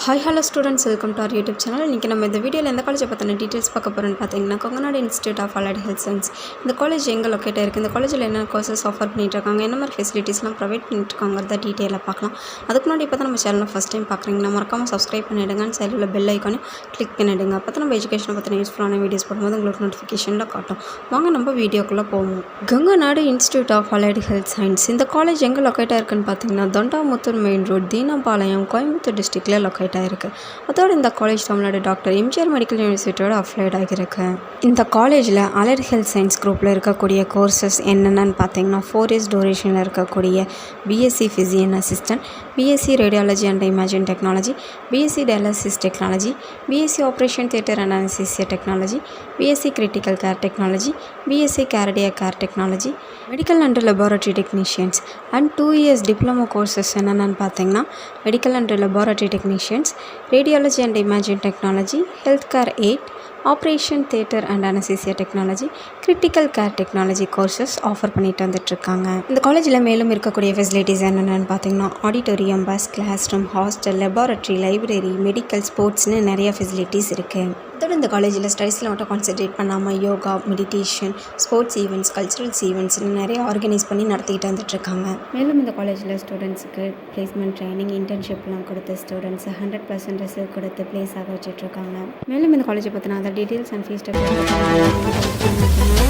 Hi hello students, welcome to our YouTube channel. இன்றைக்கி நம்ம இந்த வீடியோவில் எந்த காலேஜை பற்றின டீட்டெயில்ஸ் பார்க்க போகிறோன்னு பார்த்தீங்கன்னா, Konganadu institute of allied health science. இந்த காலேஜ் எங்கே லொக்கேட் இருக்குது, இந்த காலேஜில் என்ன கோர்சஸ் ஆஃபர் பண்ணிட்டுருக்காங்க, என்ன மாதிரி ஃபெசிலிட்டிஸ்லாம் ப்ரொவைட் பண்ணிட்டுருக்காங்கிறத டீட்டெயிலாக பார்க்கலாம். அதுக்கு முன்னாடி இப்போ தான் நம்ம சேனலை ஃபஸ்ட் டைம் பார்க்குறீங்கன்னா மறக்காமல் சப்ஸ்கிரைப் பண்ணிவிடுங்க. சைடில் உள்ள பெல் ஐக்கானையும் கிளிக் பண்ணிவிடுங்க. அப்போ தான் நம்ம எஜுகேஷனை பற்றின யூஸ்ஃபுல்லான வீடியோஸ் போடும்போது உங்களுக்கு நோட்டிஃபிகேஷனில் காட்டும். வாங்க நம்ம வீடியோக்குள்ளே போவோம். Konganadu institute of allied health science. இந்த காலேஜ் எங்கே லொக்கேட்டாக இருக்குன்னு பார்த்தீங்கன்னா, தொண்டாமுத்தூர் மெயின் ரோட், தீனபாளையம், கோயம்புத்தூர் டிஸ்ட்ரிக்டில் லொக்கேட் ஆகிருக்கு. அதோடு இந்த college Tamil Nadu doctor MGR medical யூனிவர்சிட்டியோட அஃபிலியேட் ஆகியிருக்கு. இந்த காலேஜில் அலைட் ஹெல்த் சயின்ஸ் குரூப்பில் இருக்கக்கூடிய கோர்சஸ் என்னென்னு பார்த்தீங்கன்னா, 4 இயர்ஸ் டூரேஷனில் இருக்கக்கூடிய BSc physician assistant, BSc radiology and imaging technology, BSc dialysis technology, BSc operation theatre and anaesthesia technology, BSc critical care technology, BSc cardiac care technology, medical and laboratory technicians and 2 years diploma courses என்னென்னு பார்த்தீங்கன்னா, medical and laboratory technicians, radiology and imaging technology, health care aide, operation theatre and anaesthesia technology, critical care technology courses offer பண்ணிட்டு வந்துட்டுருக்காங்க. இந்த காலேஜில் மேலும் இருக்கக்கூடிய facilities என்னென்னு பார்த்தீங்கன்னா, auditorium, bus, class room, hostel, laboratory, library, medical, ஸ்போர்ட்ஸ்னு நிறைய ஃபெசிலிட்டிஸ் இருக்குது. அதோடு இந்த காலேஜில் ஸ்டடீஸில் மட்டும் கான்சென்ட்ரேட் பண்ணாமல் yoga, meditation, sports events, culturals ஈவெண்ட்ஸ்னு நிறைய ஆர்கனைஸ் பண்ணி நடத்திக்கிட்டு வந்துட்டுருக்காங்க. மேலும் இந்த காலேஜில் ஸ்டூடெண்ட்ஸுக்கு பிளேஸ்மெண்ட் ட்ரைனிங், இன்டர்ன்ஷிப்லாம் கொடுத்து ஸ்டூடெண்ட்ஸ் 100% ரிசல்ட் கொடுத்து பிளேஸ் ஆக வச்சுட்ருக்காங்க. மேலும் இந்த காலேஜை பற்றின other details and fees structure